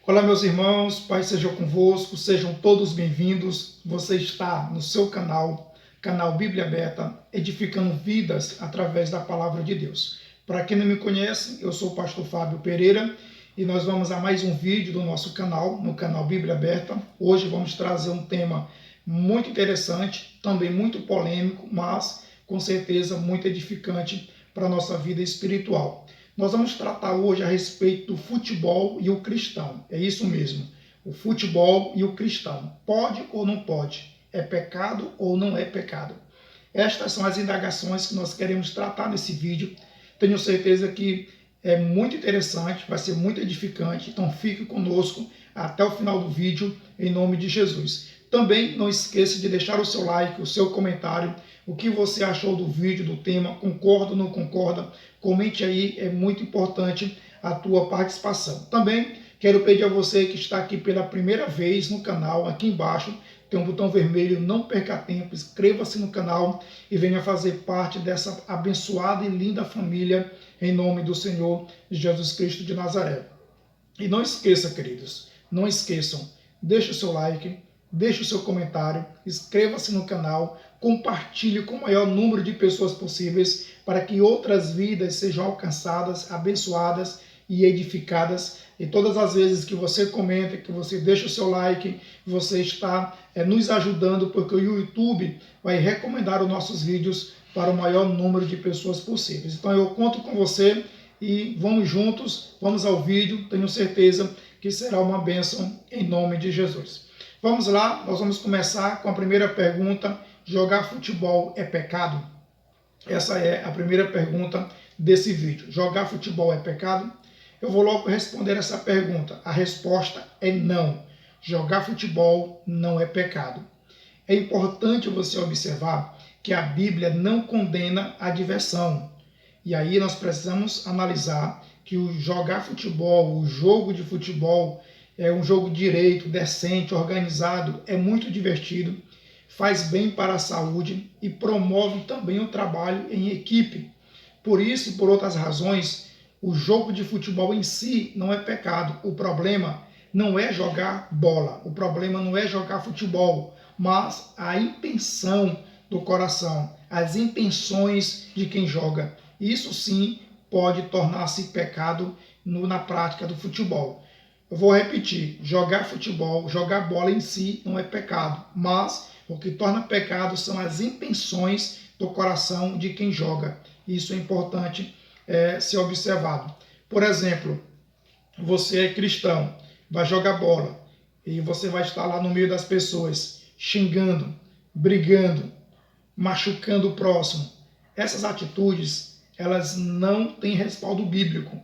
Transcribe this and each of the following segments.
Olá, meus irmãos, Pai seja convosco, sejam todos bem-vindos. Você está no seu canal Bíblia Aberta, edificando vidas através da palavra de Deus. Para quem não me conhece, eu sou o pastor Fábio Pereira e nós vamos a mais um vídeo do nosso canal, no canal Bíblia Aberta. Hoje vamos trazer um tema muito interessante, também muito polêmico, mas com certeza muito edificante para a nossa vida espiritual. Nós vamos tratar hoje a respeito do futebol e o cristão. É isso mesmo, o futebol e o cristão. Pode ou não pode? É pecado ou não é pecado? Estas são as indagações que nós queremos tratar nesse vídeo. Tenho certeza que é muito interessante, vai ser muito edificante, então fique conosco até o final do vídeo, em nome de Jesus. Também não esqueça de deixar o seu like, o seu comentário, o que você achou do vídeo, do tema, concorda ou não concorda, comente aí, é muito importante a tua participação. Também quero pedir a você que está aqui pela primeira vez no canal, aqui embaixo tem um botão vermelho, não perca tempo, inscreva-se no canal e venha fazer parte dessa abençoada e linda família, em nome do Senhor Jesus Cristo de Nazaré. E não esqueça, queridos, não esqueçam, deixe o seu like, deixe o seu comentário, inscreva-se no canal, compartilhe com o maior número de pessoas possíveis para que outras vidas sejam alcançadas, abençoadas e edificadas. E todas as vezes que você comenta, que você deixa o seu like, você está nos ajudando, porque o YouTube vai recomendar os nossos vídeos para o maior número de pessoas possíveis. Então eu conto com você e vamos juntos, vamos ao vídeo, tenho certeza que será uma bênção em nome de Jesus. Vamos lá, nós vamos começar com a primeira pergunta: jogar futebol é pecado? Essa é a primeira pergunta desse vídeo. Jogar futebol é pecado? Eu vou logo responder essa pergunta. A resposta é não. Jogar futebol não é pecado. É importante você observar que a Bíblia não condena a diversão. E aí nós precisamos analisar que o jogar futebol, o jogo de futebol, é um jogo direito, decente, organizado, é muito divertido, faz bem para a saúde e promove também o trabalho em equipe. Por isso e por outras razões, o jogo de futebol em si não é pecado. O problema não é jogar bola, o problema não é jogar futebol, mas a intenção do coração, as intenções de quem joga. Isso sim pode tornar-se pecado na prática do futebol. Eu vou repetir, jogar futebol, jogar bola em si não é pecado, mas o que torna pecado são as intenções do coração de quem joga. Isso é importante ser observado. Por exemplo, você é cristão, vai jogar bola e você vai estar lá no meio das pessoas xingando, brigando, machucando o próximo. Essas atitudes, elas não têm respaldo bíblico.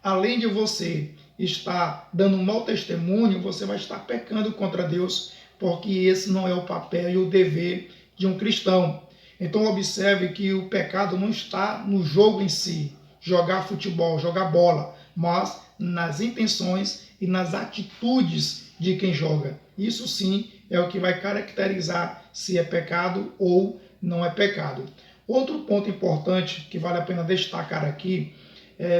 Além de você estar dando um mau testemunho, você vai estar pecando contra Deus, porque esse não é o papel e o dever de um cristão. Então observe que o pecado não está no jogo em si, jogar futebol, jogar bola, mas nas intenções e nas atitudes de quem joga. Isso sim é o que vai caracterizar se é pecado ou não é pecado. Outro ponto importante que vale a pena destacar aqui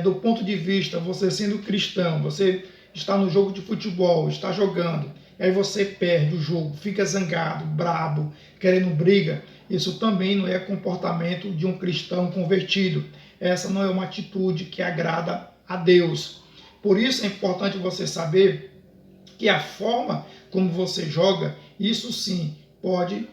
do ponto de vista, você sendo cristão, você está no jogo de futebol, está jogando, aí você perde o jogo, fica zangado, brabo, querendo briga, isso também não é comportamento de um cristão convertido. Essa não é uma atitude que agrada a Deus. Por isso é importante você saber que a forma como você joga, isso sim pode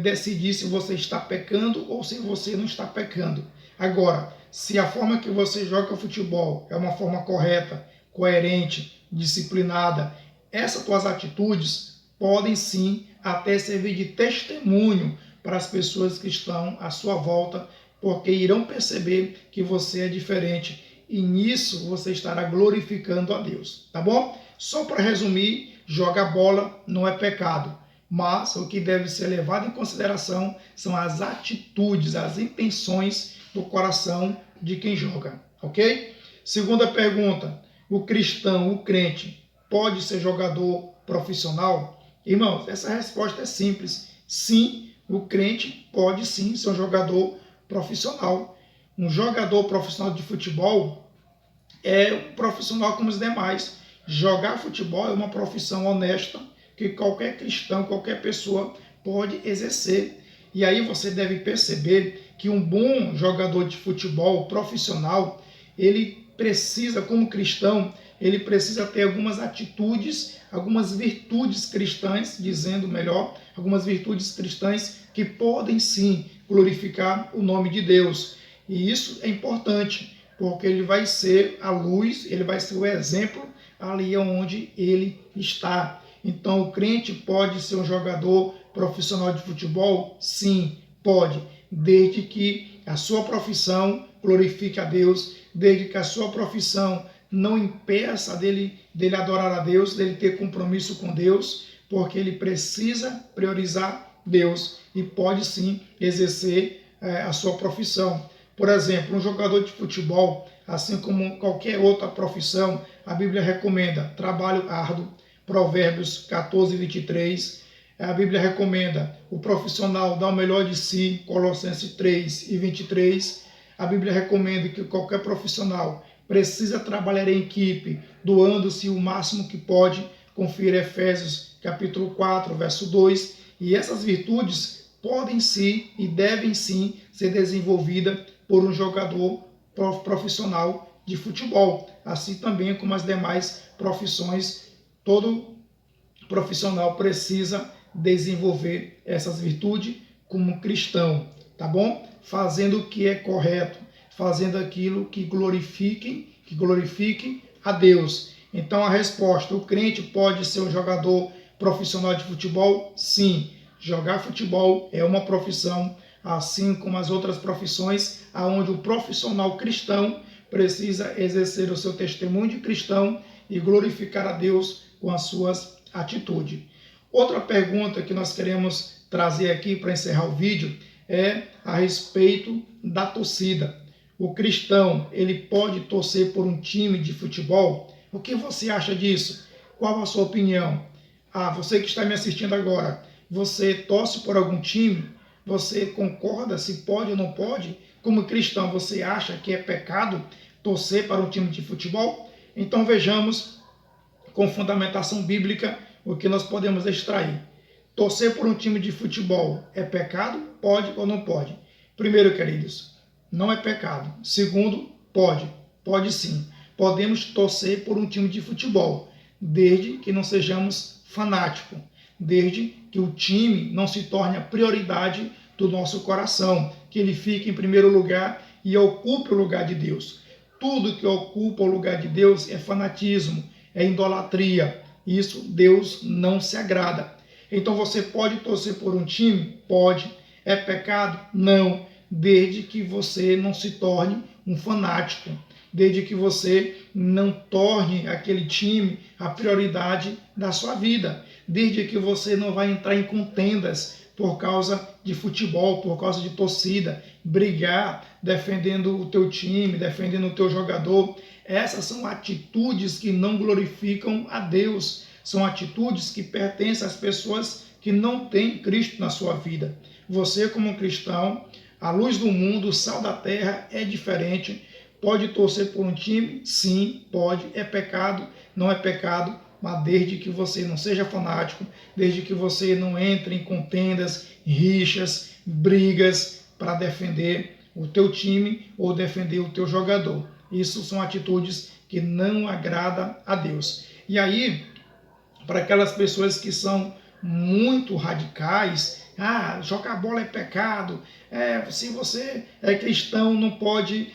decidir se você está pecando ou se você não está pecando. Agora, se a forma que você joga futebol é uma forma correta, coerente, disciplinada, essas tuas atitudes podem sim até servir de testemunho para as pessoas que estão à sua volta, porque irão perceber que você é diferente e nisso você estará glorificando a Deus, tá bom? Só para resumir, jogar bola não é pecado, mas o que deve ser levado em consideração são as atitudes, as intenções do coração de quem joga, ok? Segunda pergunta, o cristão, o crente, pode ser jogador profissional? Irmãos, essa resposta é simples. Sim, o crente pode sim ser um jogador profissional. Um jogador profissional de futebol é um profissional como os demais. Jogar futebol é uma profissão honesta que qualquer cristão, qualquer pessoa pode exercer. E aí você deve perceber que um bom jogador de futebol profissional, ele precisa, como cristão, ele precisa ter algumas atitudes, algumas virtudes cristãs, dizendo melhor, algumas virtudes cristãs que podem sim glorificar o nome de Deus. E isso é importante, porque ele vai ser a luz, ele vai ser o exemplo ali onde ele está. Então o crente pode ser um jogador profissional de futebol? Sim, pode, desde que a sua profissão glorifique a Deus, desde que a sua profissão não impeça dele adorar a Deus, dele ter compromisso com Deus, porque ele precisa priorizar Deus e pode sim exercer a sua profissão. Por exemplo, um jogador de futebol, assim como qualquer outra profissão, a Bíblia recomenda trabalho árduo, Provérbios 14, 23. A Bíblia recomenda o profissional dar o melhor de si, Colossenses 3 e 23. A Bíblia recomenda que qualquer profissional precisa trabalhar em equipe, doando-se o máximo que pode. Confira Efésios capítulo 4, verso 2. E essas virtudes podem sim e devem sim ser desenvolvidas por um jogador profissional de futebol, assim também como as demais profissões. Todo profissional precisa desenvolver essas virtudes como cristão, tá bom? Fazendo o que é correto, fazendo aquilo que glorifique a Deus. Então a resposta, o crente pode ser um jogador profissional de futebol? Sim. Jogar futebol é uma profissão, assim como as outras profissões, aonde o profissional cristão precisa exercer o seu testemunho de cristão e glorificar a Deus com as suas atitudes. Outra pergunta que nós queremos trazer aqui para encerrar o vídeo é a respeito da torcida. O cristão, ele pode torcer por um time de futebol? O que você acha disso? Qual a sua opinião? Você que está me assistindo agora, você torce por algum time? Você concorda se pode ou não pode? Como cristão, você acha que é pecado torcer para um time de futebol? Então vejamos com fundamentação bíblica o que nós podemos extrair. Torcer por um time de futebol é pecado? Pode ou não pode? Primeiro, queridos, não é pecado. Segundo, pode sim. Podemos torcer por um time de futebol, desde que não sejamos fanáticos, desde que o time não se torne a prioridade do nosso coração, que ele fique em primeiro lugar e ocupe o lugar de Deus. Tudo que ocupa o lugar de Deus é fanatismo, é idolatria. Isso Deus não se agrada. Então você pode torcer por um time? Pode. É pecado? Não. Desde que você não se torne um fanático, desde que você não torne aquele time a prioridade da sua vida, desde que você não vai entrar em contendas por causa de futebol, por causa de torcida, brigar defendendo o teu time, defendendo o teu jogador. Essas são atitudes que não glorificam a Deus, são atitudes que pertencem às pessoas que não têm Cristo na sua vida. Você, como cristão, a luz do mundo, o sal da terra, é diferente. Pode torcer por um time? Sim, pode. É pecado? Não é pecado, mas desde que você não seja fanático, desde que você não entre em contendas, rixas, brigas para defender o teu time ou defender o teu jogador. Isso são atitudes que não agradam a Deus. E aí, para aquelas pessoas que são muito radicais, jogar bola é pecado, se você é cristão não pode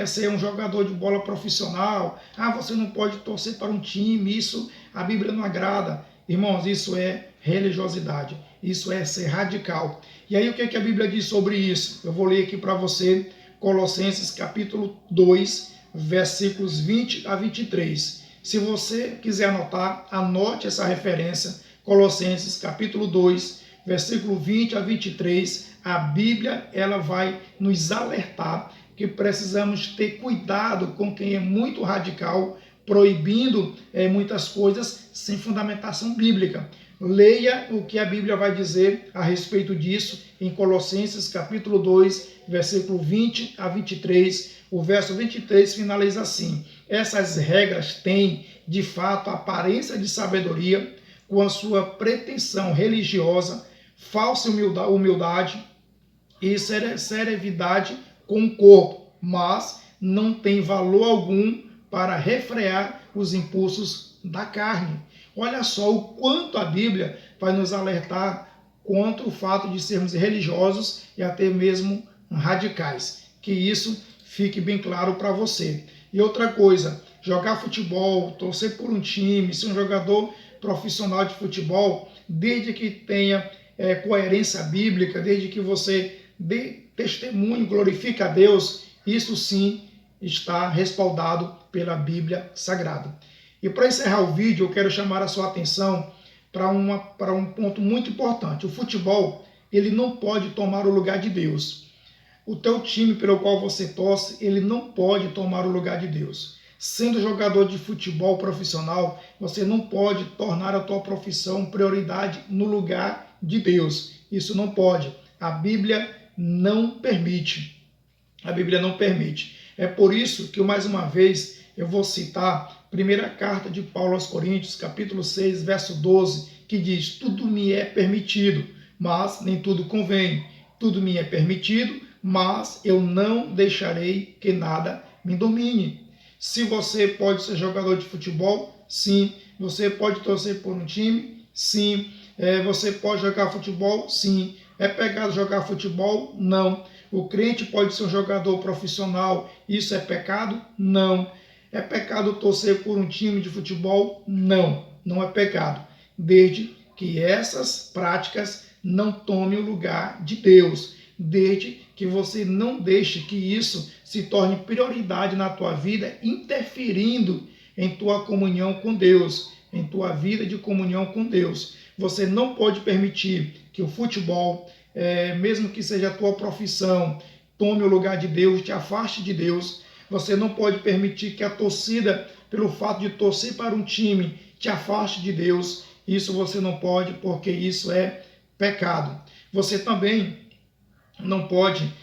ser um jogador de bola profissional, você não pode torcer para um time, isso a Bíblia não agrada. Irmãos, isso é religiosidade, isso é ser radical. E aí o que a Bíblia diz sobre isso? Eu vou ler aqui para você, Colossenses capítulo 2, versículos 20 a 23. Se você quiser anotar, anote essa referência, Colossenses capítulo 2, versículo 20 a 23, a Bíblia ela vai nos alertar que precisamos ter cuidado com quem é muito radical, proibindo muitas coisas sem fundamentação bíblica. Leia o que a Bíblia vai dizer a respeito disso em Colossenses capítulo 2, versículo 20 a 23. O verso 23 finaliza assim: essas regras têm, de fato, a aparência de sabedoria, com a sua pretensão religiosa, falsa humildade e serenidade com o corpo, mas não tem valor algum para refrear os impulsos da carne. Olha só o quanto a Bíblia vai nos alertar contra o fato de sermos religiosos e até mesmo radicais. Que isso fique bem claro para você. E outra coisa, jogar futebol, torcer por um time, ser um jogador profissional de futebol, desde que tenha coerência bíblica, desde que você dê testemunho, glorifique a Deus, isso sim está respaldado pela Bíblia Sagrada. E para encerrar o vídeo, eu quero chamar a sua atenção para um ponto muito importante. O futebol, ele não pode tomar o lugar de Deus. O teu time pelo qual você torce, ele não pode tomar o lugar de Deus. Sendo jogador de futebol profissional, você não pode tornar a tua profissão prioridade no lugar de Deus. Isso não pode. A Bíblia não permite. A Bíblia não permite. É por isso que, mais uma vez, eu vou citar a primeira carta de Paulo aos Coríntios, capítulo 6, verso 12, que diz: tudo me é permitido, mas nem tudo convém. Tudo me é permitido, mas eu não deixarei que nada me domine. Se você pode ser jogador de futebol, sim. Você pode torcer por um time, sim. Você pode jogar futebol, sim. É pecado jogar futebol? Não. O crente pode ser um jogador profissional, isso é pecado? Não. É pecado torcer por um time de futebol? Não. Não é pecado, desde que essas práticas não tomem o lugar de Deus, desde que você não deixe que isso se torne prioridade na tua vida, interferindo em tua comunhão com Deus, em tua vida de comunhão com Deus. Você não pode permitir que o futebol, mesmo que seja a tua profissão, tome o lugar de Deus, te afaste de Deus. Você não pode permitir que a torcida, pelo fato de torcer para um time, te afaste de Deus. Isso você não pode, porque isso é pecado. Você também não pode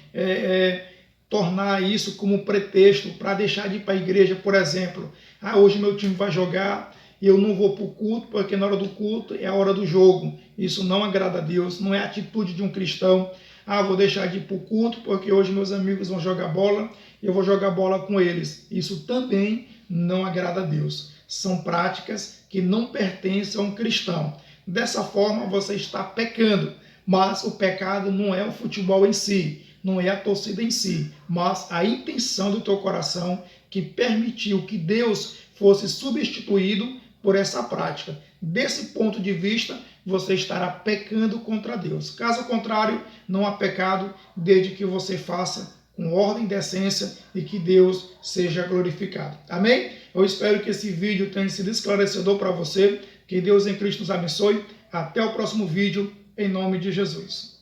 tornar isso como pretexto para deixar de ir para a igreja, por exemplo. Hoje meu time vai jogar e eu não vou para o culto, porque na hora do culto é a hora do jogo. Isso não agrada a Deus, não é a atitude de um cristão. Vou deixar de ir para o culto, porque hoje meus amigos vão jogar bola, eu vou jogar bola com eles. Isso também não agrada a Deus. São práticas que não pertencem a um cristão. Dessa forma você está pecando. Mas o pecado não é o futebol em si, não é a torcida em si, mas a intenção do teu coração que permitiu que Deus fosse substituído por essa prática. Desse ponto de vista, você estará pecando contra Deus. Caso contrário, não há pecado, desde que você faça com ordem e decência e que Deus seja glorificado. Amém? Eu espero que esse vídeo tenha sido esclarecedor para você. Que Deus em Cristo nos abençoe. Até o próximo vídeo. Em nome de Jesus.